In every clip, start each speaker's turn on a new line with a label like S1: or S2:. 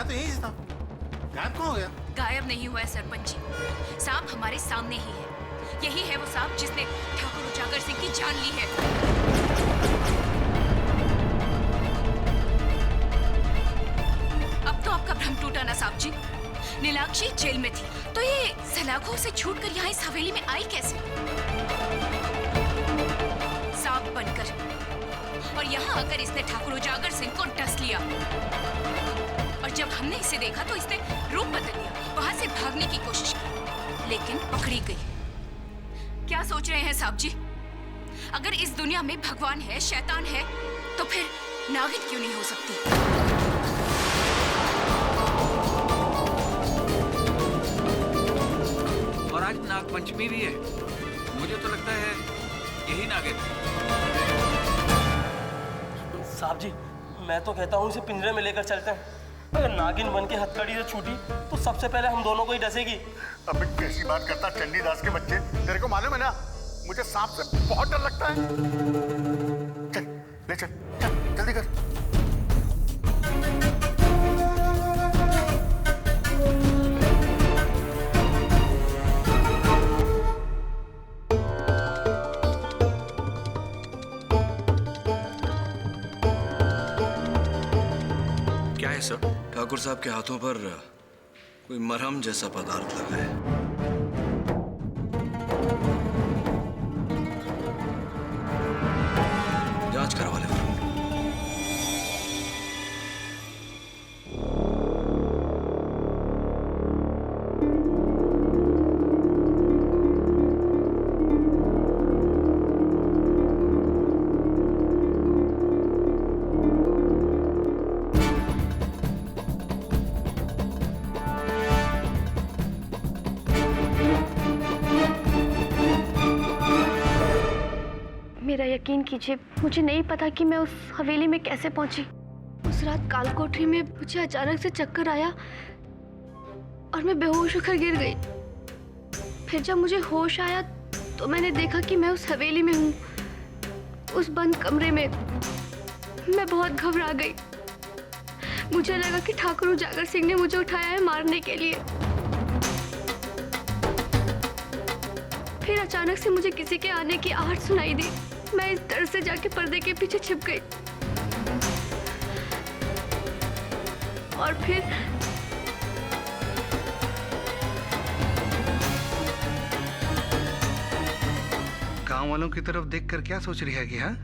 S1: आया तो यही था, गायब कहाँ हो गया?
S2: गायब नहीं हुआ है सरपंच जी, सांप हमारे सामने ही है। यही है वो सांप जिसने ठाकुर उजागर सिंह की जान ली है। अब तो आपका भ्रम टूटा ना सांप जी। नीलाक्षी जेल में थी तो ये सलाखों से छूटकर यहाँ इस हवेली में आई कैसे? सांप बनकर, और यहाँ आकर इसने ठाकुर उजागर सिंह को डस लिया। और जब हमने इसे देखा तो इसने रूप बदल लिया, वहां से भागने की कोशिश की, लेकिन पकड़ी गई। क्या सोच रहे हैं साहब जी? अगर इस दुनिया में भगवान है, शैतान है, तो फिर नागिन क्यों नहीं हो सकती?
S3: और आज नाग पंचमी भी है, मुझे तो लगता है यही नागिन है।
S4: साहब जी, मैं तो कहता हूँ इसे पिंजरे में लेकर चलते हैं। अगर नागिन बन के हथकड़ी से छूटी तो सबसे पहले हम दोनों को ही डसेगी।
S5: अबे कैसी बात करता चंडीदास के बच्चे, तेरे को मालूम है ना मुझे सांप से बहुत डर लगता है। चल ले चल, चल जल्दी कर।
S3: क्या है सर?
S6: ठाकुर साहब के हाथों पर कोई मरहम जैसा पदार्थ लगा है। जांच करवा ले।
S7: मेरा यकीन कीजिए, मुझे नहीं पता कि मैं उस हवेली में कैसे पहुंची। उस रात कालकोठरी में मुझे अचानक से चक्कर आया और मैं बेहोश होकर गिर गई। फिर जब मुझे होश आया तो मैंने देखा कि मैं उस हवेली में हूँ, उस बंद कमरे में। मैं बहुत घबरा गई। मुझे लगा कि ठाकुर उजागर सिंह ने मुझे उठाया है मारने के लिए। फिर अचानक से मुझे किसी के आने की आहट सुनाई दी। मैं इस डर से जाके पर्दे के पीछे छिप गई और फिर
S8: गांव वालों की तरफ देखकर क्या सोच रही है कि हाँ?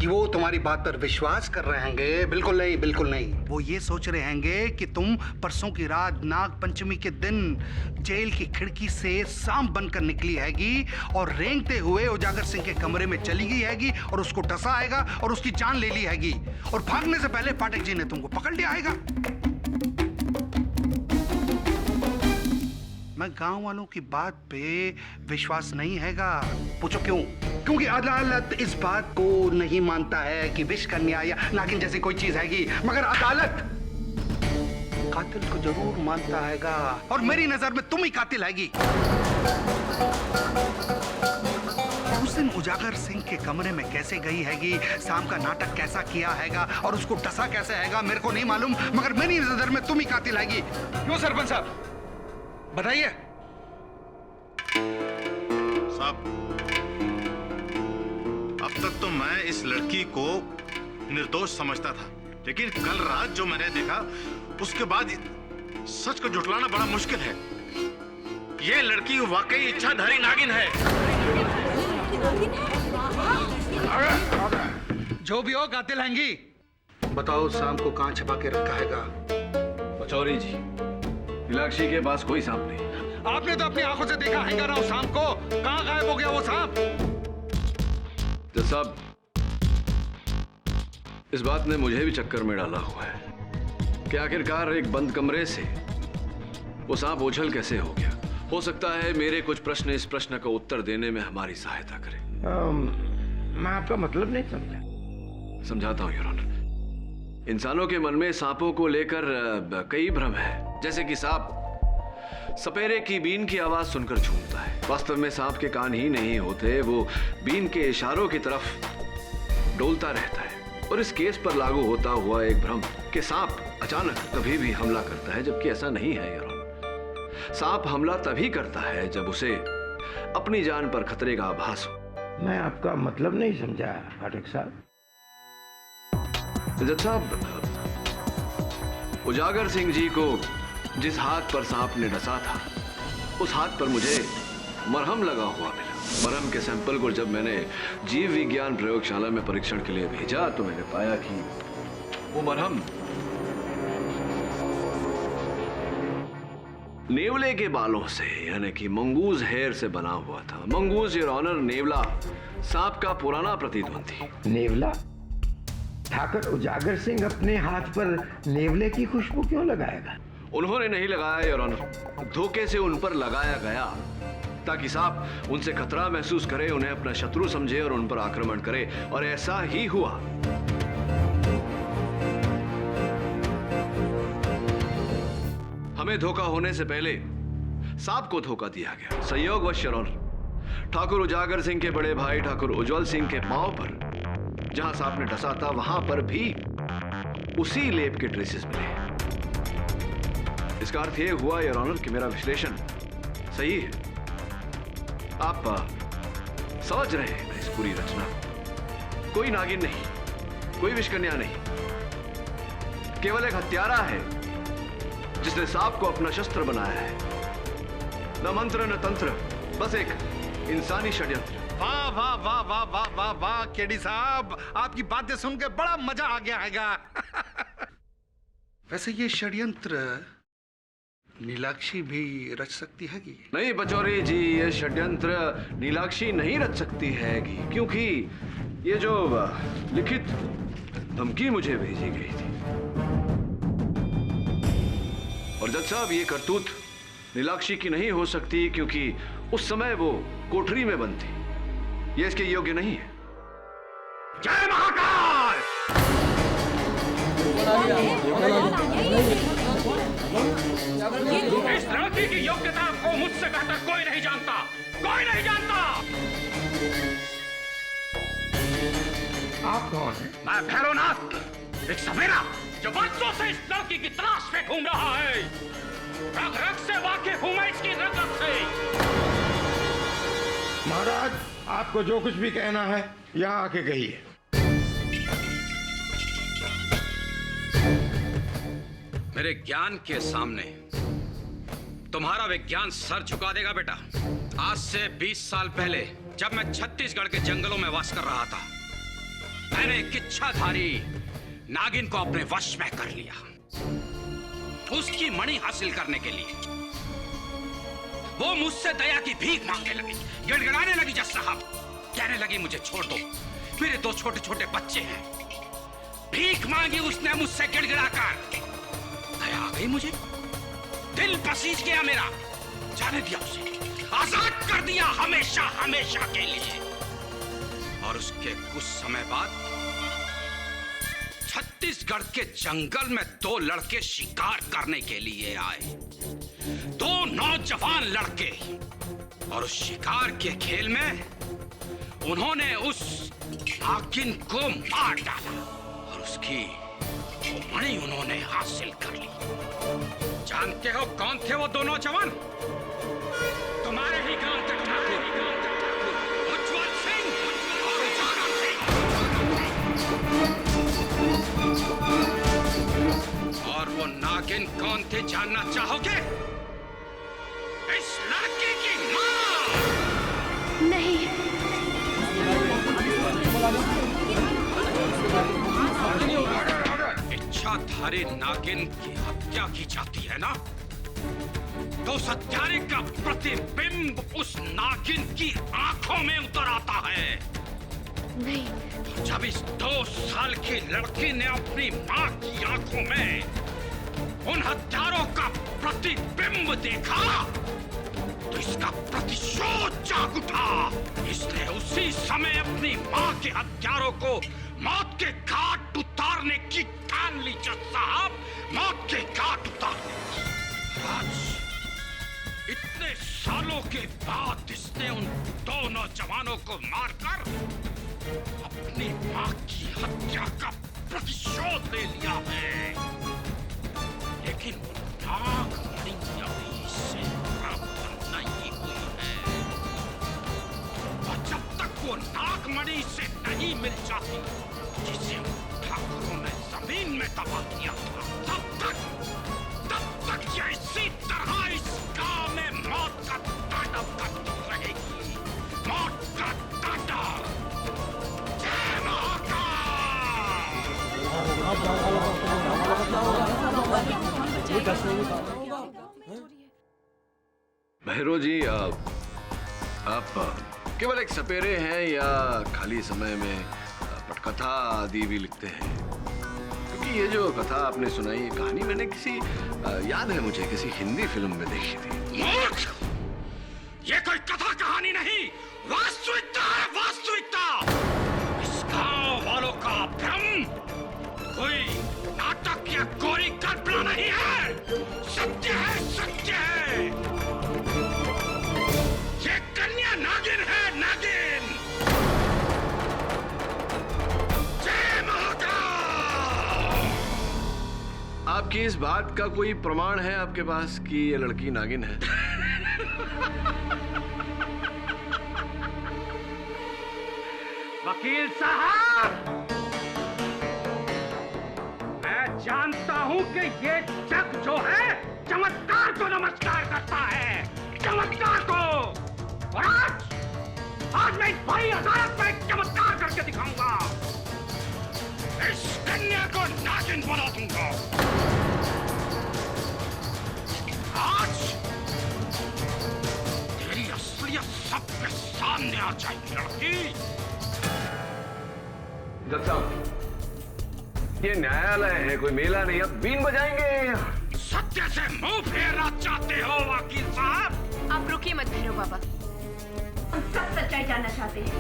S9: कि वो तुम्हारी बात पर विश्वास कर रहे हैंगे? बिल्कुल नहीं, बिल्कुल नहीं।
S8: वो ये सोच रहे हैंगे कि तुम परसों की रात नाग पंचमी के दिन जेल की खिड़की से सांप बनकर निकली हैगी और रेंगते हुए उजागर सिंह के कमरे में चली गई हैगी और उसको डसा आएगा और उसकी जान ले ली हैगी और भागने से पहले पाठक जी ने तुमको पकड़ लिया आएगा। मैं गांव वालों की बात पे विश्वास नहीं हैगा।
S9: पूछो क्यों? क्योंकि अदालत इस बात को नहीं मानता है कि विष कन्या या नागिन जैसी कोई चीज हैगी, मगर अदालत कातिल को जरूर मानता हैगा।
S8: और मेरी नजर में तुम ही कातिल हैगी। उस दिन उजागर सिंह के कमरे में कैसे गई हैगी, शाम का नाटक कैसा किया हैगा और उसको डसा कैसे हैगा मेरे को नहीं मालूम, मगर मेरी नजर में तुम ही कातिल हैगी। क्यों सरपंच साहब, बताइए।
S5: साहब, अब तक तो मैं इस लड़की को निर्दोष समझता था, लेकिन कल रात जो मैंने देखा उसके बाद सच को जुटलाना बड़ा मुश्किल है। ये लड़की वाकई इच्छाधारी नागिन है।
S8: जो भी हो कातिल हैंगी।
S9: बताओ शाम को कहां छिपा के रखा हैगा?
S6: पचौरी जी, नीलाक्षी के पास कोई सांप नहीं।
S8: आपने तो अपनी आंखों से देखा हैगा ना उस सांप को। कहां गायब हो गया वो सांप?
S6: जज साहब, इस बात ने मुझे भी चक्कर में डाला हुआ है कि आखिरकार एक बंद कमरे से वो सांप उछल कैसे हो गया। हो सकता है मेरे कुछ प्रश्न इस प्रश्न का उत्तर देने में हमारी सहायता करें।
S10: मैं आपका मतलब नहीं समझा।
S6: समझाता हूं योर ऑनर। इंसानों के मन में सांपों को लेकर कई भ्रम है। जैसे कि सांप सपेरे की बीन की आवाज सुनकर झूमता है। वास्तव में सांप के कान ही नहीं होते, वो बीन के इशारों की तरफ डोलता रहता है। और इस केस पर लागू होता हुआ एक भ्रम कि सांप अचानक कभी भी हमला करता है, जबकि ऐसा नहीं है योर ऑनर। सांप हमला तभी करता है जब उसे अपनी जान पर खतरे का आभास हो।
S10: मैं आपका मतलब नहीं समझा फाटक साहब।
S6: जज साहब, उजागर सिंह जी को जिस हाथ पर सांप ने डसा था, उस हाथ पर मुझे मरहम लगा हुआ मिला। मरहम के सैंपल को जब मैंने जीव विज्ञान प्रयोगशाला में परीक्षण के लिए भेजा तो मैंने पाया कि वो मरहम नेवले के बालों से, यानी कि मंगूज हेयर से बना हुआ था। मंगूज योर ऑनर नेवला सांप का पुराना प्रतिद्वंदी।
S10: नेवला? ठाकर उजागर सिंह अपने हाथ पर नेवले की खुशबू क्यों लगाएगा?
S6: उन्होंने नहीं लगाया योर ऑनर, धोखे से उन पर लगाया गया ताकि सांप उनसे खतरा महसूस करे, उन्हें अपना शत्रु समझे और उन पर आक्रमण करे, और ऐसा ही हुआ। हमें धोखा होने से पहले सांप को धोखा दिया गया। संयोगवश योर ऑनर, ठाकुर उजागर सिंह के बड़े भाई ठाकुर उज्जवल सिंह के पांव पर जहां सांप ने डसा था, वहां पर भी उसी लेप के ट्रेसेस मिले। इसका अर्थ यह हुआ योर ऑनर कि मेरा विश्लेषण सही है। आप समझ रहे हैं ना इस पूरी रचना? कोई नागिन नहीं, कोई विषकन्या नहीं, केवल एक हत्यारा है जिसने सांप को अपना शस्त्र बनाया है। न मंत्र न तंत्र, बस एक इंसानी षड्यंत्र।
S8: वाह वाह वाह वाह वाह वाह वाह केडी साहब, आपकी बातें सुन के बड़ा मजा आ गया हैगा। वैसे ये षड्यंत्र नीलाक्षी भी रच सकती है कि?
S6: नहीं पचौरी जी, ये षड्यंत्र नीलाक्षी नहीं रच सकती है, क्योंकि ये जो लिखित धमकी मुझे भेजी गई थी, और जज साहब ये करतूत नीलाक्षी की नहीं हो सकती क्योंकि उस समय वो कोठरी में बंद थी। ये इसके योग्य नहीं है।
S8: जय महाकाल!
S3: इस लड़की की योग्यता को मुझसे बेहतर कोई नहीं जानता, कोई नहीं जानता।
S10: आप कौन हैं?
S3: मैं भैरवनाथ, एक सवेरा जो वर्षों से इस लड़की की तलाश में घूम रहा है। रग रग से वाकिफ हूं मैं इसकी रग रग से।
S10: महाराज, आपको जो कुछ भी कहना है यहाँ आके कहिए।
S3: मेरे ज्ञान के सामने तुम्हारा विज्ञान सर झुका देगा बेटा। आज से 20 साल पहले जब मैं छत्तीसगढ़ के जंगलों में वास कर रहा था, मैंने एक इच्छाधारी नागिन को अपने वश में कर लिया। उसकी मणि हासिल करने के लिए वो मुझसे दया की भीख मांगने लगी, गिड़गिड़ाने लगी जज साहब, कहने लगी मुझे छोड़ दो, मेरे 2 छोटे छोटे बच्चे हैं। भीख मांगी उसने मुझसे गिड़गिड़ाकर। दया आ गई मुझे, दिल पसीज गया मेरा, जाने दिया उसे, आजाद कर दिया हमेशा हमेशा के लिए। और उसके कुछ समय बाद छत्तीसगढ़ के जंगल में 2 लड़के शिकार करने के लिए आए, 2 नौजवान लड़के। और उस शिकार के खेल में उन्होंने उस नागिन को मार डाला और उसकी मणि उन्होंने हासिल कर ली। जानते हो कौन थे वो 2 नौजवान? तुम्हारे ही गांव के ठाकुर उज्जवल सिंह और उजागर सिंह। और वो नागिन कौन थे जानना चाहोगे? इस लड़की की मां।
S7: नहीं।
S3: इच्छाधारी नागिन की हत्या की जाती है ना, तो उस हत्यारे का प्रतिबिंब उस नागिन की आंखों में उतर आता है।
S7: नहीं।
S3: जब इस 2 साल की लड़की ने अपनी मां की आंखों में उन हत्यारों का प्रतिबिंब देखा, तो इसका प्रतिशोध जाग उठा। इसने उसी समय अपनी मां के हत्यारों को मौत के घाट उतारने की ठान ली जज साहब, मौत के घाट उतारने की। आज इतने सालों के बाद इसने उन 2 नौजवानों को मारकर अपनी मां की हत्या का प्रतिशोध ले लिया है। लेकिन नागमणि अभी से प्राप्त नहीं हुई है, और जब तक वो नागमणि से नहीं मिल जाती जिसे ठाकुरों ने जमीन में दबा दिया था, तब तक ये इसी तरह इस गांव में मौत का तांडव करती रहेगी, मौत का तांडव। जय
S6: भैरव जी, आप केवल एक सपेरे हैं या खाली समय में पटकथा आदि भी लिखते हैं? क्योंकि ये जो कथा आपने सुनाई, ये कहानी मैंने किसी याद है मुझे, किसी हिंदी फिल्म में देखी थी।
S3: मूर्ख! ये कोई कथा कहानी नहीं, वास्तविकता है, वास्तविकता। इस गांव वालों का भ्रम कोई नाटक या कोई कल्पना नहीं है, सत्य है, सत्य है। ये कन्या नागिन है, नागिन। जय महाकाल।
S6: आपकी इस बात का कोई प्रमाण है आपके पास कि ये लड़की नागिन है?
S3: वकील साहब, मैं जानता हूं कि ये जग जो है चमत्कार को नमस्कार करता है, चमत्कार को। और आज मैं इस भारी अदालत में एक चमत्कार करके दिखाऊंगा। इस कन्या को नागिन बना दूंगा। आज तेरी असलियत सबके सामने आ जाएगी लड़की।
S6: जज साहब, ये न्यायालय है, कोई मेला नहीं। अब बीन बजाएंगे।
S3: सत्य से मुंह फेरना चाहते हो वकील साहब?
S2: आप रुकिए मत भैरव बाबा, हम सब सच्चाई जानना चाहते हैं।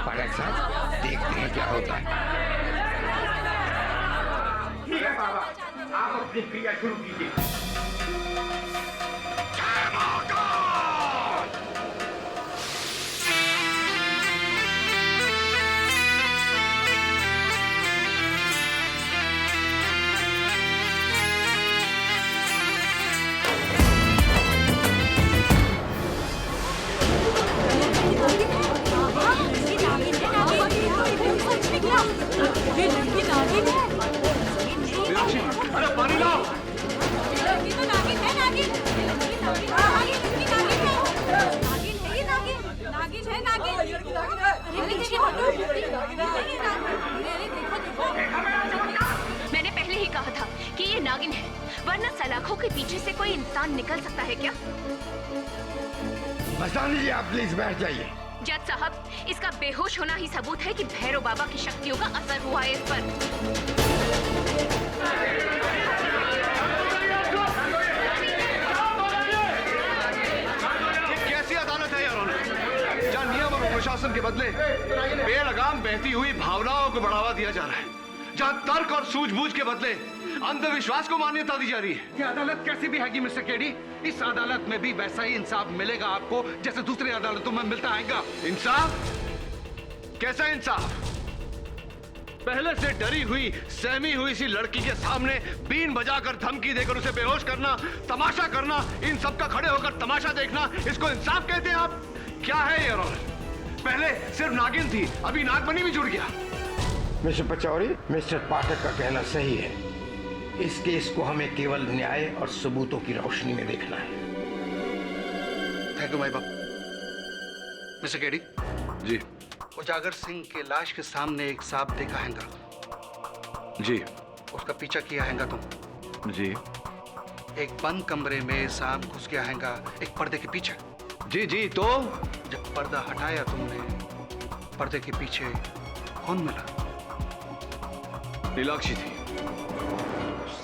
S10: पाठक साहब, देखते हैं क्या होता है।
S3: ठीक है बाबा, आप अपनी क्रिया शुरू कीजिए।
S6: अरे पानी लाओ।
S2: मैंने पहले ही कहा था कि ये नागिन है, वरना सलाखों के पीछे से कोई इंसान निकल सकता है क्या?
S10: मस्तानी जी, आप प्लीज बैठ जाइए।
S2: जज साहब, इसका बेहोश होना ही सबूत है कि भैरव बाबा की शक्तियों का असर हुआ है इस पर।
S6: कैसी अदालत है यार, जहाँ नियम और प्रशासन के बदले बेलगाम बहती हुई भावनाओं को बढ़ावा दिया जा रहा है, जहाँ तर्क और सूझबूझ के बदले अंधविश्वास को मान्यता दी जा रही है।
S8: ये अदालत कैसी भी हैगी मिस्टर केडी? इस अदालत में भी वैसा ही इंसाफ मिलेगा आपको जैसे दूसरी अदालतों में मिलता आएगा।
S6: इंसाफ? कैसा इंसाफ? पहले से डरी हुई, सहमी हुई सी लड़की के सामने बीन बजाकर धमकी देकर उसे बेहोश करना, तमाशा करना, इन सब का खड़े होकर तमाशा देखना, इसको इंसाफ कहते हैं आप? क्या है ये? पहले सिर्फ नागिन थी, अभी नागमणि भी जुड़ गया।
S10: मिस्टर पचौरी, मिस्टर पाठक का कहना सही है। इस केस को हमें केवल न्याय और सबूतों की रोशनी में देखना है।
S8: थैंक यू माय बाप। मिस्टर केडी
S6: जी।
S8: उजागर सिंह के लाश के सामने एक सांप देखा हैगा।
S6: जी।
S8: उसका पीछा किया हैगा तुम?
S6: जी।
S8: एक बंद कमरे में सांप घुस गया हैगा एक पर्दे के पीछे।
S6: जी जी। तो
S8: जब पर्दा हटाया तुमने, पर्दे के पीछे कौन मिला?
S6: नीलाक्षी थी।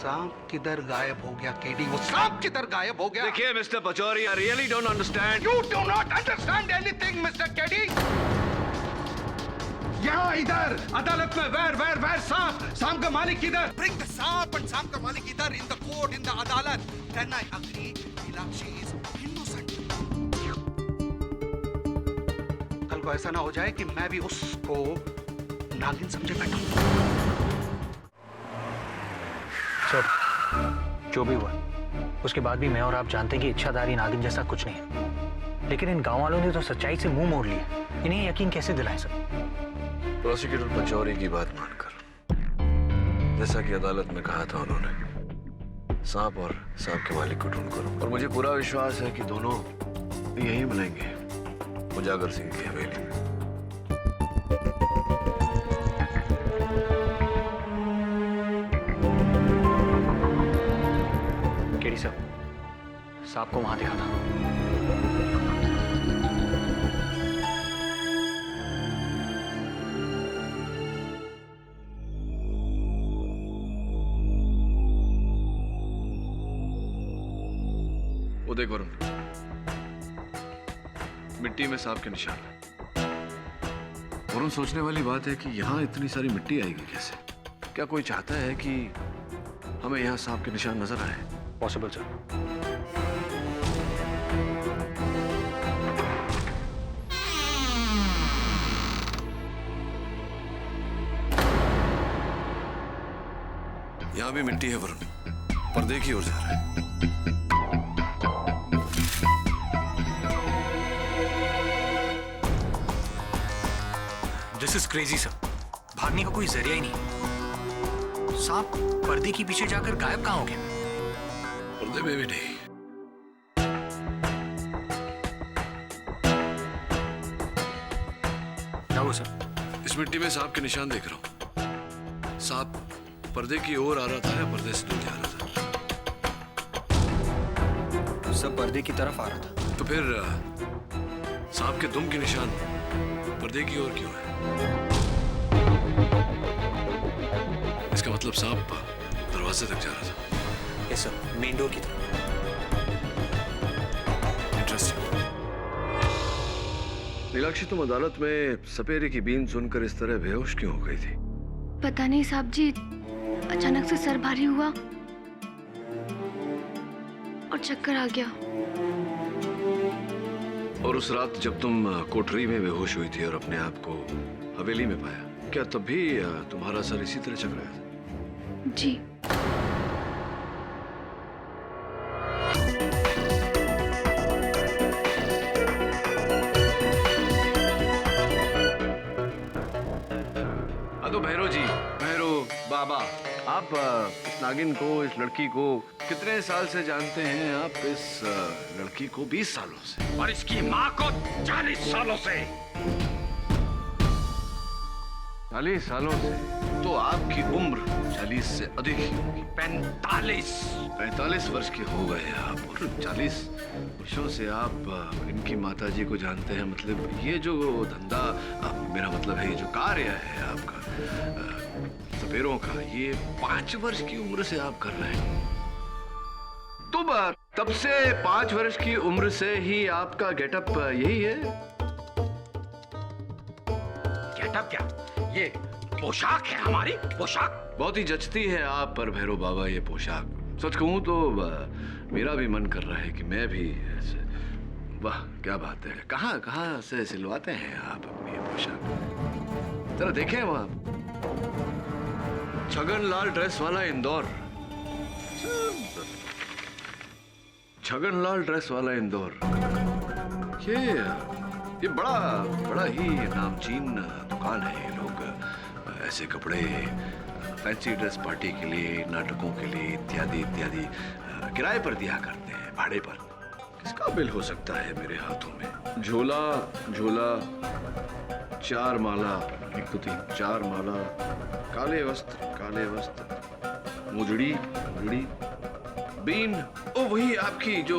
S8: सांप किधर गायब हो गया केडी? वो सांप किधर गायब हो गया?
S6: देखिए mister Pachauri, I really don't understand.
S8: You do not understand anything, Mr. Keddy. यहाँ इधर अदालत में वैर वैर वैर सांप का मालिक किधर? Bring the सांप and सांप का मालिक इधर in the court, in the अदालत. Then I agree, Nilakshi is innocent. कल को ऐसा ना हो जाए कि मैं भी उसको नागिन समझे बैठा हूँ।
S11: सर, जो भी हुआ उसके बाद भी मैं और आप जानते हैं कि इच्छाधारी नागिन जैसा कुछ नहीं है, लेकिन इन गांव वालों ने तो सच्चाई से मुंह मोड़ लिया। इन्हें यकीन कैसे दिलाएं सर?
S6: प्रोसिक्यूटर पचौरी की बात मानकर, जैसा कि अदालत में कहा था उन्होंने, सांप और सांप के मालिक को ढूंढ करो, और मुझे पूरा विश्वास है कि दोनों यहीं मिलेंगे, उजागर सिंह की हवेली में।
S11: केडी साहब, सांप को वहां देखा था।
S6: वो देख वरुण, मिट्टी में सांप के निशान है। वरुण, सोचने वाली बात है कि यहाँ इतनी सारी मिट्टी आएगी कैसे? क्या कोई चाहता है कि हमें यहाँ सांप के निशान नजर आए?
S11: Possible sir.
S6: यहाँ भी मिट्टी है वरुण, पर्दे की ओर जा रहा है।
S11: This is crazy sir. भागने का कोई जरिया ही नहीं। सांप पर्दे के पीछे जाकर गायब कहाँ हो गया?
S6: पर्दे में भी नहीं।
S11: क्या हुआ सर?
S6: इस मिट्टी में सांप के निशान देख रहा हूँ। सांप पर्दे की ओर आ रहा था या पर्दे से दूर जा रहा था?
S11: सब पर्दे की तरफ आ रहा था।
S6: तो फिर सांप के दुम के निशान पर्दे की ओर क्यों है? इसका मतलब सांप दरवाजे तक जा रहा था।
S11: यस सर, मेन डोर की तरफ।
S6: इंटरेस्टिंग। नीलाक्षी, तुम अदालत में सपेरे की बीन सुनकर इस तरह बेहोश क्यों हो गई थी?
S7: पता नहीं साहब जी, अचानक से सर भारी हुआ और चक्कर आ गया।
S6: और उस रात जब तुम कोठरी में बेहोश हुई थी और अपने आप को हवेली में पाया, क्या तब भी तुम्हारा सर इसी तरह चकराया था?
S7: जी।
S6: तो भैरव जी, भैरव बाबा, आप इस नागिन को, इस लड़की को कितने साल से जानते हैं? आप इस लड़की को 20 सालों से,
S3: और इसकी माँ को 40 सालों से।
S6: 40 सालों से? तो आपकी उम्र 40 से अधिक ही होगी। 45 वर्ष के हो गए आप, और 40 वर्षों से आप इनकी माताजी को जानते हैं। मतलब ये जो धंधा, मेरा मतलब है ये जो कार्य है आपका सपेरों का, ये 5 वर्ष की उम्र से आप कर रहे हैं। तो तब से 5 वर्ष की उम्र से ही आपका गेटअप यही है?
S3: गेटअप क्या? ये पोशाक है हमारी, पोशाक।
S6: बहुत ही जचती है आप पर भैरव बाबा ये पोशाक। सच कहूं तो मेरा भी मन कर रहा है कि मैं भी ऐसे। वाह क्या बात है। कहाँ से सिलवाते हैं आप अपनी ये पोशाक? जरा देखें वहां, छगनलाल ड्रेस वाला इंदौर, छगनलाल ड्रेस वाला इंदौर। ये बड़ा ही नामचीन दुकान है। ये लोग ऐसे कपड़े फैंसी ड्रेस पार्टी के लिए, नाटकों के लिए इत्यादि इत्यादि किराए पर दिया करते हैं, भाड़े पर। किसका बिल हो सकता है मेरे हाथों में? झोला 4 माला, 1 2 3 4 माला, काले वस्त्र, मुजड़ी, बीन, ओ वही आपकी जो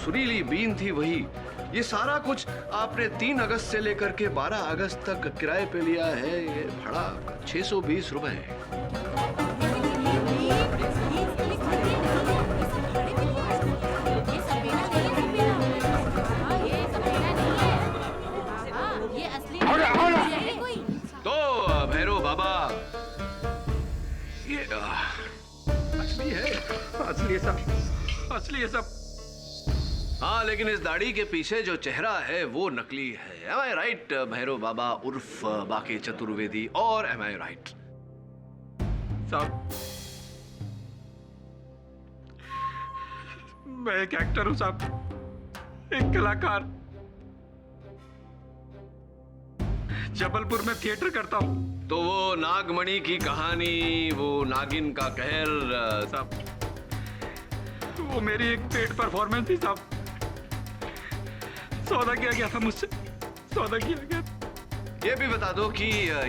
S6: सुरीली बीन थी, वही। ये सारा कुछ आपने 3 अगस्त से लेकर के 12 अगस्त तक किराए पे लिया है। ये भाड़ा 620 रुपए है। तो भैरव बाबा, ये असली है, असली है सब। हाँ, लेकिन इस दाढ़ी के पीछे जो चेहरा है वो नकली है। Am I right, भैरव बाबा उर्फ बाकी चतुर्वेदी? और am I right?
S11: साहब,
S3: मैं एक एक्टर हूँ साहब, एक कलाकार। जबलपुर में थिएटर करता हूँ।
S6: तो वो नागमणि की कहानी, वो नागिन का कहर
S3: साहब, वो मेरी एक पेड परफॉर्मेंस थी साहब। सौदा किया गया था मुझसे, सौदा किया गया।
S6: ये भी बता दो कि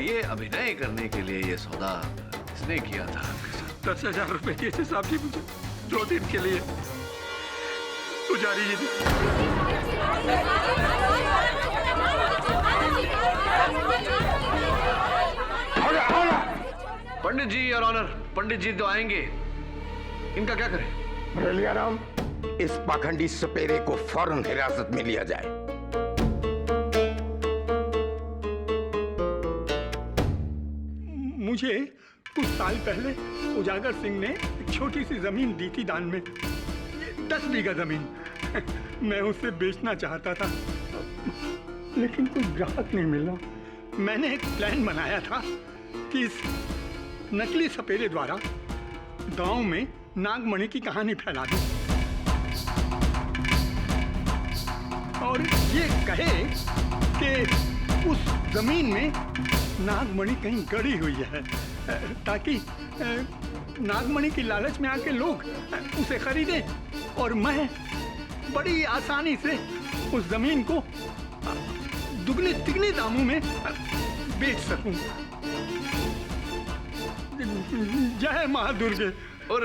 S6: ये अभिनय करने के लिए ये सौदा किसने किया था आपके साथ?
S3: 10,000 रुपए दिए थे साहब जी मुझे 2 दिन के लिए, पुजारी जी ने।
S6: पंडित जी और ऑनर, पंडित जी तो आएंगे, इनका क्या करें?
S10: मुरलियाराम, इस पाखंडी सपेरे को फौरन हिरासत में लिया जाए।
S3: मुझे कुछ साल पहले उजागर सिंह ने एक छोटी सी जमीन दी थी दान में, 10 बीघा जमीन। मैं उसे बेचना चाहता था, लेकिन कोई ग्राहक नहीं मिला। मैंने एक प्लान बनाया था कि इस नकली सपेरे द्वारा गांव में नागमणि की कहानी फैला दूं और ये कहे कि उस जमीन में नागमणि कहीं गड़ी हुई है, ताकि नागमणि की लालच में आके लोग उसे खरीदें और मैं बड़ी आसानी से उस जमीन को दुगने तिगने दामों में बेच सकूं। जय मां दुर्गे।
S6: और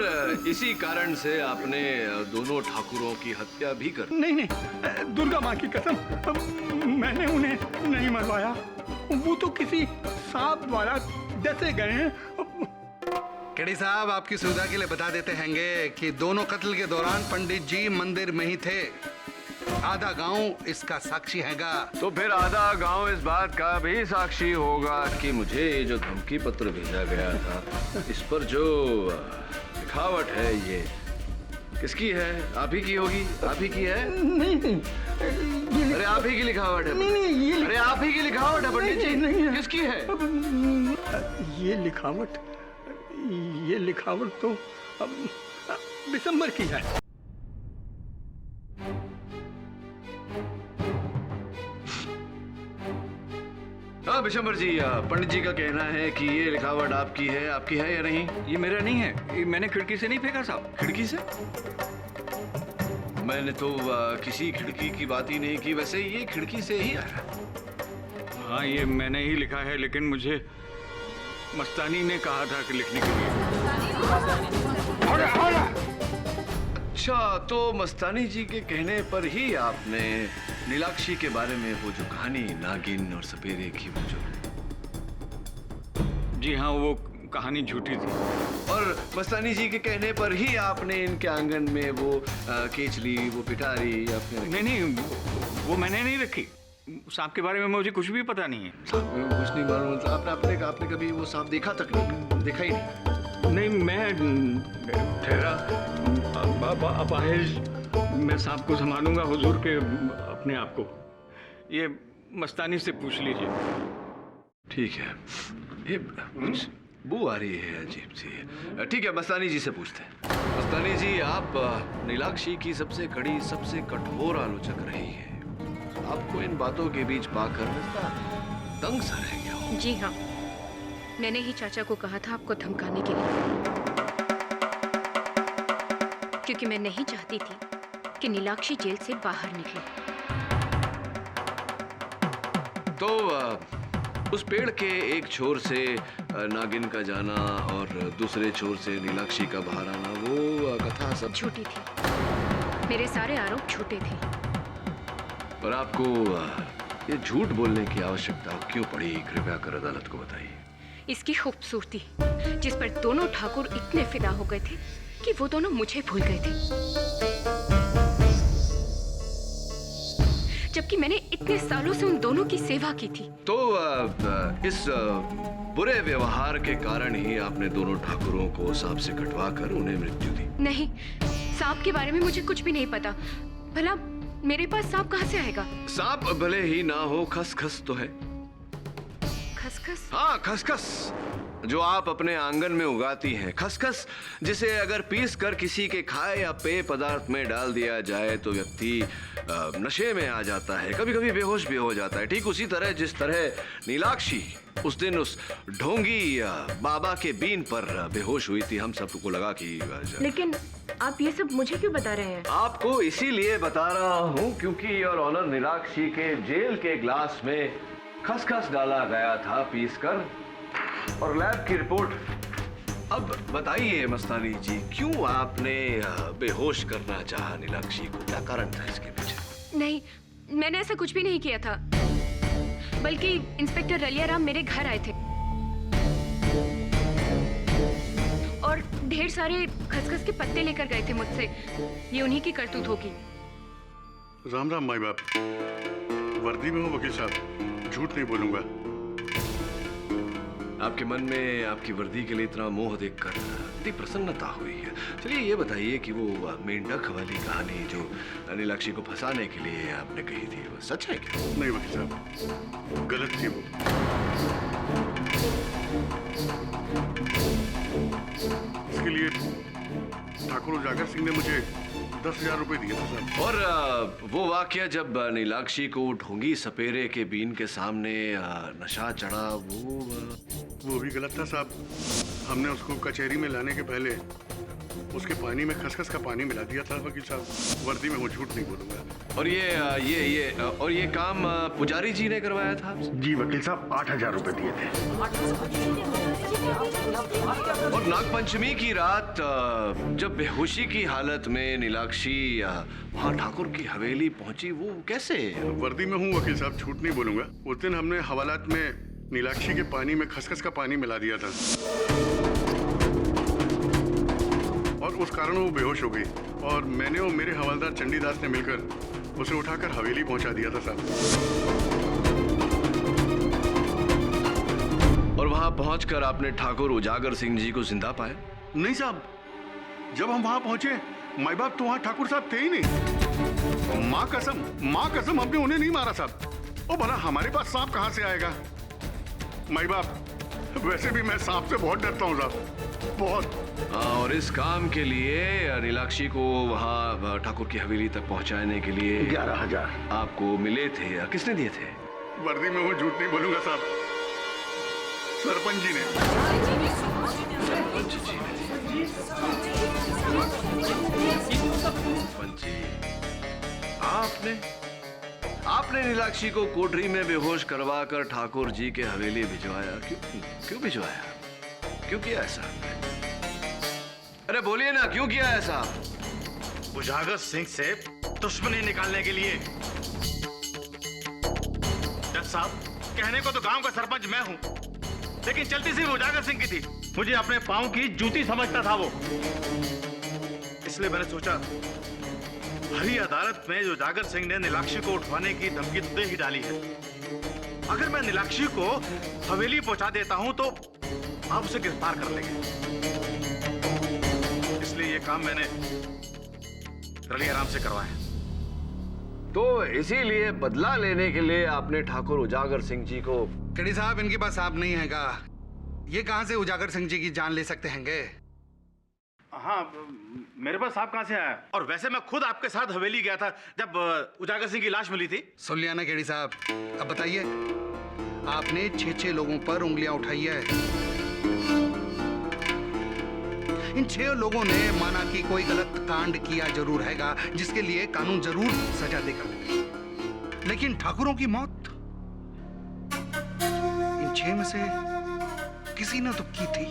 S6: इसी कारण से आपने दोनों ठाकुरों की हत्या भी कर?
S3: नहीं, दुर्गा माँ की कसम, मैंने उन्हें नहीं मरवाया। वो तो किसी सांप द्वारा डसे गए हैं।
S8: केडी साहब, आपकी सुविधा के लिए बता देते हैंगे कि दोनों कत्ल के दौरान पंडित जी मंदिर में ही थे। आधा गांव इसका साक्षी हैगा।
S6: तो फिर आधा गांव इस बात का भी साक्षी होगा कि मुझे ये जो धमकी पत्र भेजा गया था, इस पर जो लिखावट है ये किसकी है? आप ही की होगी? आप ही की है?
S3: नहीं,
S6: अरे आप ही की लिखावट है।
S3: नहीं,
S6: अरे आप ही की लिखावट है पंडित जी।
S3: नहीं,
S6: किसकी है?
S3: ये लिखावट तो दिसंबर की है।
S6: हाँ बिशंबर जी, पंडित जी का कहना है कि ये लिखावट आपकी है या नहीं?
S3: ये मेरा नहीं है, ये मैंने खिड़की से नहीं फेंका साहब।
S6: खिड़की से? मैंने तो किसी खिड़की की बात ही नहीं की। वैसे ये खिड़की से ही आया।
S3: हाँ, ये मैंने ही लिखा है, लेकिन मुझे मस्तानी ने कहा था कि लिखने के लिए।
S6: अच्छा, तो मस्तानी जी के कहने पर ही आपने नीलाक्षी के बारे में वो जो कहानी नागिन और सपेरे की वो जो...
S3: जी हाँ, वो कहानी झूठी थी।
S6: और मस्तानी जी के कहने पर ही आपने इनके आंगन में वो केचली, वो पिटारी आपने...
S3: नहीं, वो मैंने नहीं रखी। सांप के बारे में मुझे कुछ भी पता नहीं है।
S6: कुछ नहीं मालूम? मतलब आपने कभी वो सांप देखा तक नहीं? देखा ही नहीं?
S3: नहीं, मैं ठहरा अपाहिज, मैं सांप को संभालूंगा हुजूर के अपने आप को। ये मस्तानी से पूछ लीजिए।
S6: ठीक है, ये बू आ रही है अजीब सी। ठीक है, मस्तानी जी से पूछते हैं। मस्तानी जी, आप नीलाक्षी की सबसे कड़ी, सबसे कठोर आलोचक रही है। आपको इन बातों के बीच पाकर दंग सा रह गया हूं।
S2: जी हाँ, मैंने ही चाचा को कहा था आपको धमकाने के लिए, क्योंकि मैं नहीं चाहती थी कि नीलाक्षी जेल से बाहर निकले।
S6: तो उस पेड़ के एक छोर से नागिन का जाना और दूसरे छोर से नीलाक्षी का बाहर आना, वो कथा सब
S2: झूठी थी। मेरे सारे आरोप झूठे थे।
S6: पर आपको ये झूठ बोलने की आवश्यकता क्यों पड़ी? कृपया कर अदालत को बताइए।
S2: इसकी खूबसूरती, जिस पर दोनों ठाकुर इतने फिदा हो गए थे कि वो दोनों मुझे भूल गए थे, जबकि मैंने इतने सालों से उन दोनों की सेवा की थी।
S6: तो इस बुरे व्यवहार के कारण ही आपने दोनों ठाकुरों को सांप से कटवा कर उन्हें मृत्यु दी?
S2: नहीं, सांप के बारे में मुझे कुछ भी नहीं पता। भला मेरे पास सांप कहाँ से आएगा?
S6: सांप भले ही ना हो, खसखस तो है।
S7: खसखस?
S6: हाँ, खसखस जो आप अपने आंगन में उगाती हैं। खसखस जिसे अगर पीस कर किसी के खाए या पेय पदार्थ में डाल दिया जाए तो व्यक्ति नशे में आ जाता है, कभी कभी बेहोश भी हो जाता है। ठीक उसी तरह जिस तरह नीलाक्षी उस दिन उस ढोंगी बाबा के बीन पर बेहोश हुई थी, हम सबको लगा कि
S12: लेकिन आप ये सब मुझे क्यों बता रहे हैं?
S6: आपको इसीलिए बता रहा हूँ क्योंकि योर ऑनर नीलाक्षी के जेल के ग्लास में खसखस डाला गया था पीसकर, और लैब की रिपोर्ट। अब बताइए मस्तानी जी, क्यों आपने बेहोश करना चाहा नीलाक्षी को? क्या कारण था इसके पीछे?
S12: नहीं, मैंने ऐसा कुछ भी नहीं किया था, बल्कि इंस्पेक्टर रलियाराम मेरे घर आए थे और ढेर सारे खसखस के पत्ते लेकर गए थे मुझसे। ये उन्हीं की करतूत होगी।
S5: राम राम माई बाप, वर्दी में हूँ वकील साहब, झूठ नहीं बोलूंगा।
S6: आपके मन में आपकी वर्दी के लिए इतना मोह देखकर इतनी प्रसन्नता हुई है। चलिए ये बताइए कि वो मेंढक वाली कहानी जो नीलाक्षी को फंसाने के लिए आपने कही थी, वो सच है क्या?
S5: नहीं वकील साहब, गलत थी वो। इसके लिए ठाकुर उजागर सिंह ने मुझे 10,000 रुपए दिए थे साहब।
S6: और वो वाकया जब नीलाक्षी को ढोंगी सपेरे के बीन के सामने नशा चढ़ा,
S5: वो भी गलत था साहब। हमने उसको कचहरी में लाने के पहले उसके पानी में खसखस का पानी मिला दिया था वकील साहब। वर्दी में हूँ, झूठ नहीं बोलूंगा।
S6: और ये काम पुजारी जी ने करवाया था?
S5: जी वकील साहब, 8,000 रुपए दिए थे।
S6: और नागपंचमी की रात जब बेहोशी की हालत में नीलाक्षी वहाँ ठाकुर की हवेली पहुंची, वो कैसे?
S5: वर्दी में हूँ वकील साहब, झूठ नहीं बोलूंगा। उस दिन हमने हवालात में नीलाक्षी के पानी में खसखस का पानी मिला दिया था और उस कारण वो बेहोश हो गई, और मैंने और मेरे हवलदार चंडीदास ने मिलकर उसे उठाकर हवेली पहुंचा दिया था साहब।
S6: और वहां पहुंचकर आपने ठाकुर उजागर सिंह जी को जिंदा पाया?
S5: नहीं साहब, जब हम वहां पहुंचे माई बाप तो वहां ठाकुर साहब थे ही नहीं। माँ कसम हमने उन्हें नहीं मारा साहब। ओ भला हमारे पास सांप कहां से आएगा माई बाप? वैसे भी मैं सांप से बहुत डरता हूँ साहब, बहुत।
S6: और इस काम के लिए नीलाक्षी को वहाँ ठाकुर की हवेली तक पहुँचाने के लिए
S10: 11,000
S6: आपको मिले थे, या किसने दिए थे?
S5: वर्दी में हूँ, झूठ नहीं बोलूंगा साहब, सरपंच जी ने।
S6: सरपंच जी, आपने नीलाक्षी को कोठरी में बेहोश करवा कर ठाकुर जी के हवेली भिजवाया? क्यों भिजवाया? क्यों किया ऐसा? अरे बोलिए ना, क्यों किया ऐसा?
S1: उजागर सिंह से दुश्मनी निकालने के लिए। जज साहब, कहने को तो गांव का सरपंच मैं हूं, लेकिन चलती सिर्फ उजागर सिंह की थी। मुझे अपने पांव की जूती समझता था वो। इसलिए मैंने सोचा हरी अदालत में उजागर सिंह ने नीलाक्षी को उठवाने की धमकी दे ही डाली है। अगर मैं नीलाक्षी को हवेली पहुंचा देता हूं तो आप उसे गिरफ्तार कर लेंगे। इसलिए ये काम मैंने रलियाराम से करवाया।
S6: तो इसीलिए बदला लेने के लिए आपने ठाकुर उजागर सिंह जी को?
S8: कड़ी साहब, इनके पास सांप नहीं हैगा। ये कहां से उजागर सिंह जी की जान ले सकते हैंगे?
S1: हाँ, मेरे पास सांप कहां से आया? और वैसे मैं खुद आपके साथ हवेली गया था जब उजागर सिंह की लाश मिली थी।
S8: सुन लिया ना केड़ी साहब? अब बताइए, आपने 6 लोगों पर उंगलियां उठाई है। इन 6 लोगों ने माना कि कोई गलत कांड किया जरूर हैगा, जिसके लिए कानून जरूर सजा देगा, लेकिन ठाकुरों की मौत इन 6 में से किसी ने तो की थी,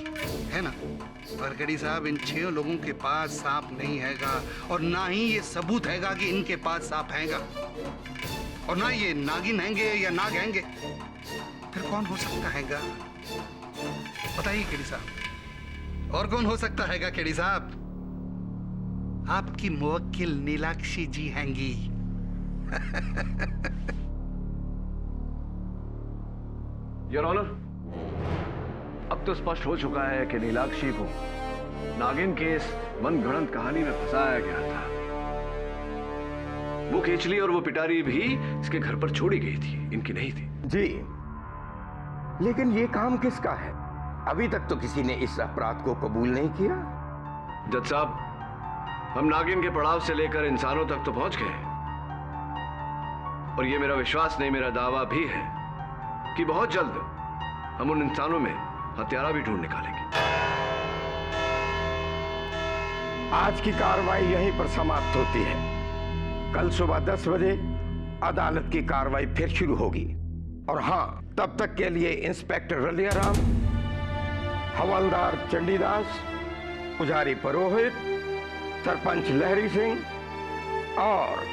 S8: है ना? और गड़ी साहब, इन 6 लोगों के पास सांप नहीं हैगा, और ना ही ये सबूत हैगा कि इनके पास सांप हैगा, और ना ये नागिन हैंगे या नाग हैंगे। फिर कौन हो सकता हैगा? बताइए केड़ी साहब, और कौन हो सकता हैगा केड़ी साहब? आपकी मुवक्किल नीलाक्षी जी हैंगी।
S6: योर ऑनर, अब तो स्पष्ट हो चुका है कि नीलाक्षी को नागिन के इस मनगढ़ंत कहानी में फंसाया गया था। वो केचली और वो पिटारी भी इसके घर पर छोड़ी गई थी, इनकी नहीं थी।
S10: जी, लेकिन ये काम किसका है? अभी तक तो किसी ने इस अपराध को कबूल नहीं किया।
S6: जज साहब, हम नागिन के पड़ाव से लेकर इंसानों तक तो पहुंच गए, और ये मेरा विश्वास नहीं, मेरा दावा भी है कि बहुत जल्द हम उन इंसानों में हत्यारा भी ढूंढ निकालेंगे।
S10: आज की कार्रवाई यहीं पर समाप्त होती है। कल सुबह 10 बजे अदालत की कार्रवाई फिर शुरू होगी। और हां, तब तक के लिए इंस्पेक्टर रलियाराम, हवलदार चंडीदास, पुजारी पुरोहित, सरपंच लहरी सिंह और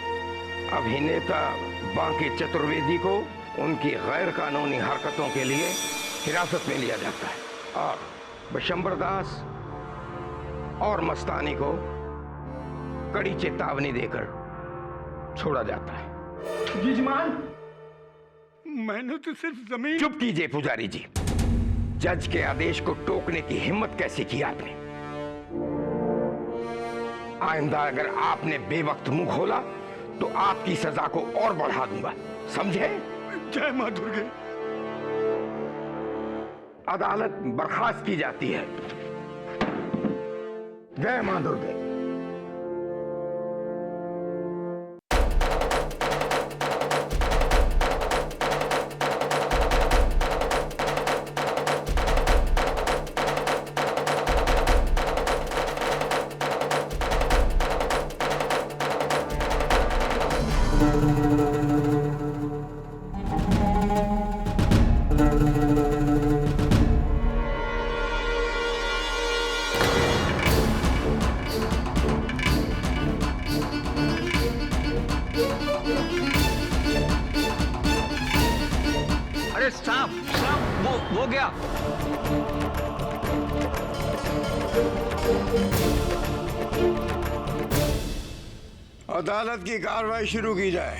S10: अभिनेता बांके चतुर्वेदी को उनकी गैर कानूनी हरकतों के लिए हिरासत में लिया जाता है, और बिशंबर दास और मस्तानी को कड़ी चेतावनी देकर छोड़ा जाता है। यजमान,
S8: मैंने तो सिर्फ जमीन।
S10: चुप कीजिए पुजारी जी। जज के आदेश को टोकने की हिम्मत कैसे की आपने? आइंदा अगर आपने बेवक्त मुंह खोला तो आपकी सजा को और बढ़ा दूंगा, समझे?
S8: जय मां दुर्गे।
S10: अदालत बर्खास्त की जाती है। जय मां दुर्गे।
S3: अरे सांप वो गया।
S10: अदालत की कार्रवाई शुरू की जाए।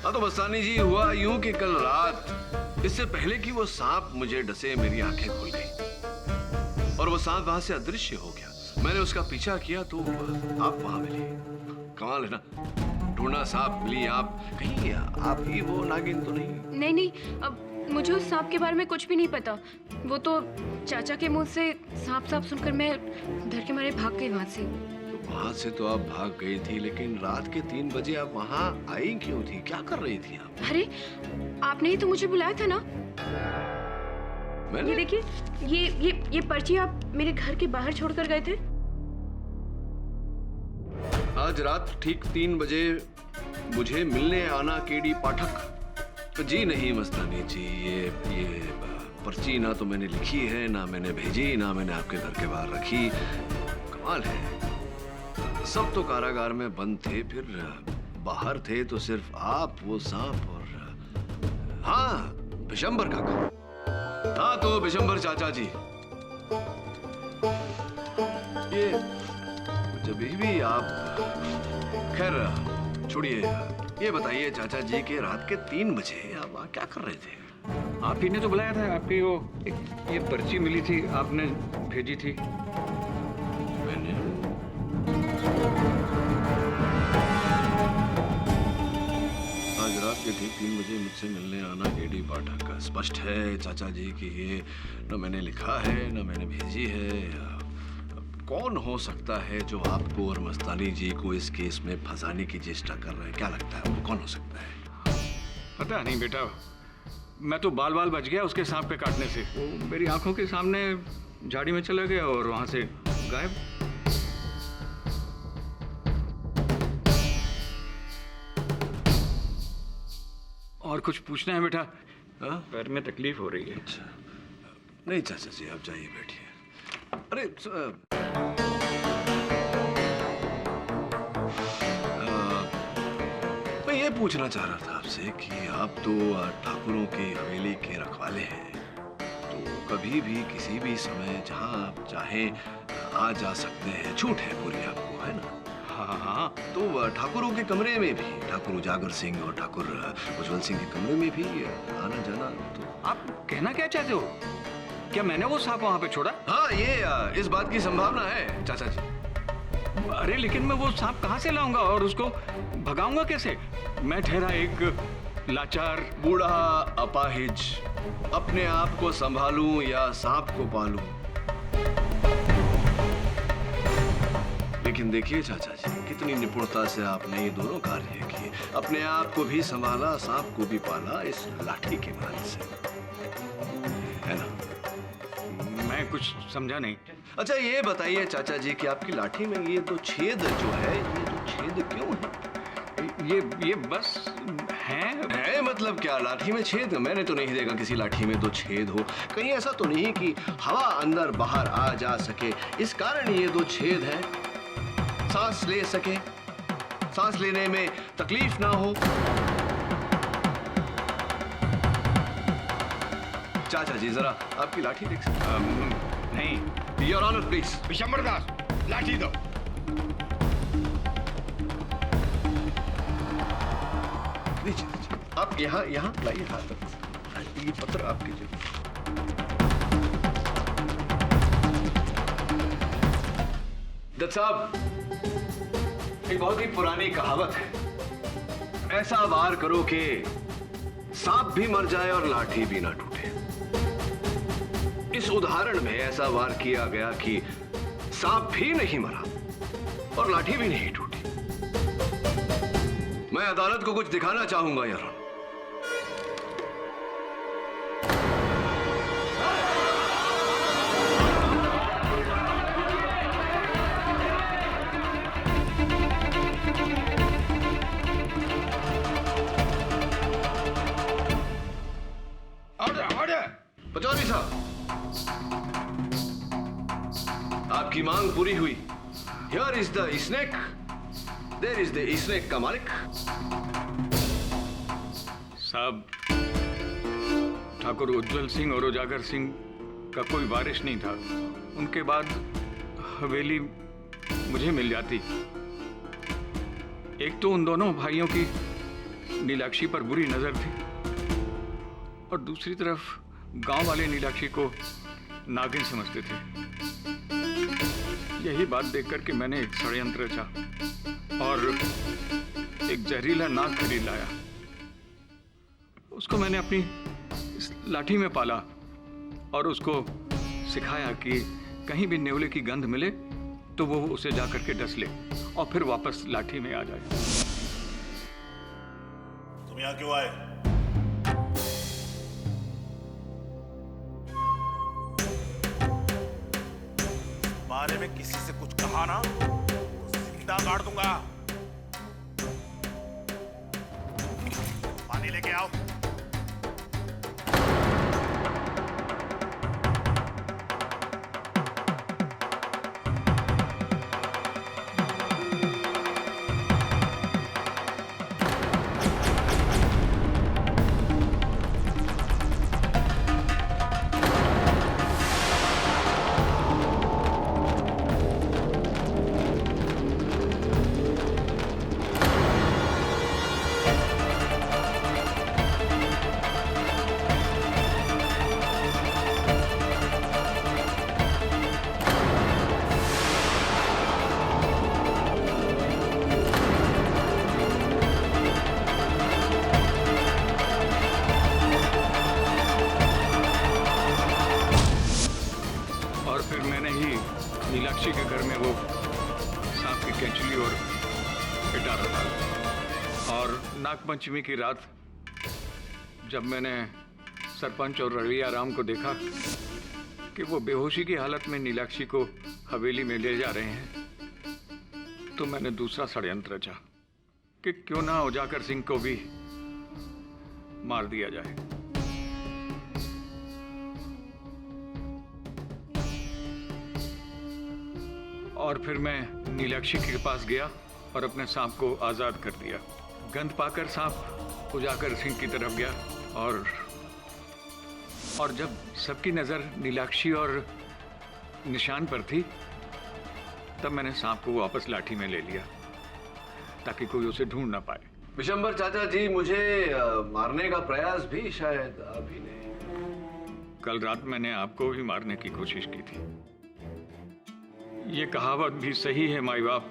S6: हाँ तो मस्तानी जी, हुआ यूं कि कल रात, इससे पहले कि वो सांप मुझे डसे, मेरी आंखें खुल गई और वो सांप वहां से अदृश्य हो गया। मैंने उसका पीछा किया तो आप वहां मिली। कमाल है ना, ढूंढा सांप मिली आप। कहीं आप ही वो नागिन तो नहीं?
S12: नहीं, अब मुझे उस सांप के बारे में कुछ भी नहीं पता। वो तो चाचा के मुंह से सांप सुनकर मैं डर के मारे भाग गई वहां से।
S6: वहां से तो आप भाग गई थी, लेकिन रात के 3 बजे आप वहां आई क्यों थी? क्या कर रही थी आप?
S12: अरे, आपने ही तो मुझे बुलाया था ना।
S6: मैंने?
S12: ये देखिए, ये पर्ची आप मेरे घर के बाहर छोड़कर गए थे।
S6: आज रात ठीक 3 बजे मुझे मिलने आना केडी पाठक। जी नहीं मस्तानी जी, ये पर्ची ना तो मैंने लिखी है, ना मैंने भेजी, ना मैंने आपके घर के बाहर रखी। कमाल है, सब तो कारागार में बंद थे, फिर बाहर थे तो सिर्फ आप, वो सांप और हाँ, बिशंबर काका। हाँ तो बिशंबर चाचा जी, ये जब भी आप, खैर छोड़िए, ये बताइए चाचा जी के रात के 3 बजे आप वहाँ क्या कर रहे थे?
S3: आप ही ने तो बुलाया था, आपकी वो ये पर्ची मिली थी, आपने भेजी थी।
S6: मैंने? आज रात के ठीक 3 बजे मुझसे मिलने आना केडी पाठक का। स्पष्ट है चाचा जी कि ये न मैंने लिखा है, न मैंने भेजी है। कौन हो सकता है जो आपको और मस्तानी जी को इस केस में फंसाने की चेष्टा कर रहे हैं? क्या लगता है, वो कौन हो सकता है?
S3: पता नहीं बेटा, मैं तो बाल बाल बच गया उसके सांप पे काटने से। वो मेरी आंखों के सामने झाड़ी में चला गया और वहां से गायब। और कुछ पूछना है बेटा?
S6: हाँ?
S3: पैर में तकलीफ हो रही है।
S6: अच्छा, नहीं चाचा जी, आप जाइए, बैठिए। अरे मैं ये पूछना चाह रहा था आपसे कि आप तो ठाकुरों की हवेली के रखवाले हैं, तो कभी भी किसी भी समय जहां आप चाहें आ जा सकते हैं। छूट है पूरी आपको, है ना? हाँ, तो ठाकुरों के कमरे में भी, ठाकुर उजागर सिंह और ठाकुर उज्जवल सिंह के कमरे में भी आना जाना। तो
S3: आप कहना क्या चाहते हो? क्या मैंने वो सांप वहां पे छोड़ा?
S6: हाँ, ये इस बात की संभावना है चाचा जी।
S3: अरे लेकिन मैं वो सांप कहाँ से लाऊंगा और उसको भगाऊंगा कैसे? मैं ठहरा एक लाचार,
S6: बूढ़ा, अपाहिज, अपने आप को संभालूं या सांप को पालूं। लेकिन देखिए चाचा जी, कितनी निपुणता से आपने ये दोनों कार्य किए। अपने आप को भी संभाला, सांप को भी पाला इस लाठी के मदद से, है ना?
S3: मैं कुछ समझा नहीं।
S6: अच्छा ये बताइए चाचा जी कि आपकी लाठी में ये दो छेद जो है, ये दो छेद क्यों है?
S3: ये बस
S6: है मतलब क्या? लाठी में छेद? मैंने तो नहीं देखा किसी लाठी में दो छेद हो। कहीं ऐसा तो नहीं कि हवा अंदर बाहर आ जा सके, इस कारण ये दो छेद है? सांस ले सके, सांस लेने में तकलीफ ना हो। चाचा जी जरा आपकी लाठी देख सकते?
S3: नहीं।
S6: Your honour please.
S10: Vishambar Das, लाठी दो।
S6: आप यहाँ लाइए हाथ। ये पत्र आपके लिए। दत्त साहब, एक बहुत ही पुरानी कहावत है, ऐसा वार करो कि सांप भी मर जाए और लाठी भी ना टूटे। इस उदाहरण में ऐसा वार किया गया कि सांप भी नहीं मरा और लाठी भी नहीं टूटी। मैं अदालत को कुछ दिखाना चाहूंगा यार। पचौरी साहब, आपकी मांग पूरी हुई। Here is the snake, there is the snake का मालिक।
S3: साहब, ठाकुर उज्जवल सिंह और उजागर सिंह का कोई वारिस नहीं था। उनके बाद हवेली मुझे मिल जाती। एक तो उन दोनों भाइयों की नीलाक्षी पर बुरी नजर थी और दूसरी तरफ गांव वाले नीलाक्षी को नागिन समझते थे। यही बात देखकर के मैंने एक षड्यंत्र रचा और एक जहरीला नाग खरीद लाया। उसको मैंने अपनी इस लाठी में पाला और उसको सिखाया कि कहीं भी नेवले की गंध मिले तो वो उसे जाकर के डस ले और फिर वापस लाठी में आ जाए।
S1: तुम यहाँ क्यों आए? बारे में किसी से कुछ कहा ना तो जिंदा गाड़ दूंगा। पानी लेके आओ।
S3: नीलाक्षी के घर में वो सांप की कैंचली और पिटारा था। और नागपंचमी की रात जब मैंने सरपंच और रड़िया राम को देखा कि वो बेहोशी की हालत में नीलाक्षी को हवेली में ले जा रहे हैं, तो मैंने दूसरा षड्यंत्र रचा कि क्यों ना उजागर सिंह को भी मार दिया जाए। और फिर मैं नीलाक्षी के पास गया और अपने सांप को आजाद कर दिया। गंध पाकर सांप उजागर सिंह की तरफ गया और जब सबकी नजर नीलाक्षी और निशान पर थी, तब मैंने सांप को वापस लाठी में ले लिया ताकि कोई उसे ढूंढ ना पाए।
S6: विशंबर चाचा जी, मुझे मारने का प्रयास भी शायद अभी नहीं।
S3: कल रात मैंने आपको भी मारने की कोशिश की थी। ये कहावत भी सही है माई बाप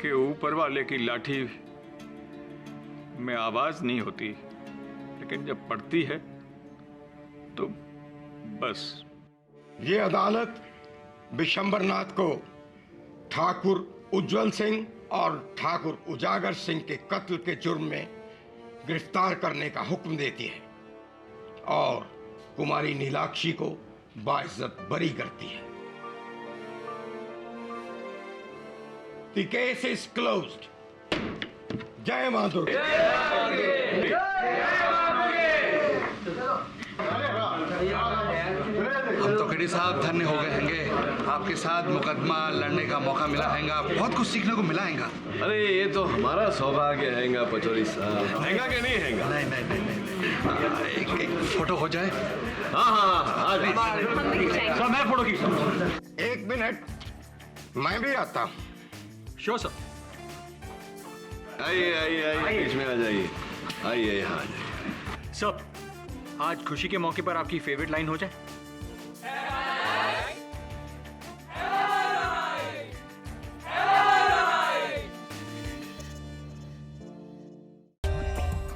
S3: कि ऊपर वाले की लाठी में आवाज नहीं होती, लेकिन जब पड़ती है
S1: बस।
S10: ये अदालत विशंबरनाथ को ठाकुर उज्जवल सिंह और ठाकुर उजागर सिंह के कत्ल के जुर्म में गिरफ्तार करने का हुक्म देती है और कुमारी नीलाक्षी को बाइज्जत बरी करती है। The case is closed. जय मां दुर्गा।
S8: हम तो केडी साहब धन्य हो गए हैंगे, आपके साथ मुकदमा लड़ने का मौका मिला हैगा, बहुत कुछ सीखने को मिला हैगा।
S6: अरे ये तो हमारा सौभाग्य हैगा पचौरी साहब। हैगा कि नहीं हैगा?
S8: नहीं। एक फोटो हो जाए।
S6: हाँ आ जाइए।
S1: सर मैं फोटो खींचता हूँ।
S10: एक मिनट, मैं भी आता हूँ।
S1: Sure sir.
S6: आइए बीच में आ जाइए। आइए यहाँ आ जाइए।
S11: सर, आज खुशी के मौके पर आपकी फेवरेट लाइन हो जाए।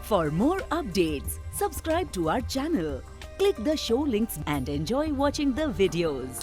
S13: For more updates, subscribe to our channel, click the show links and enjoy watching the videos.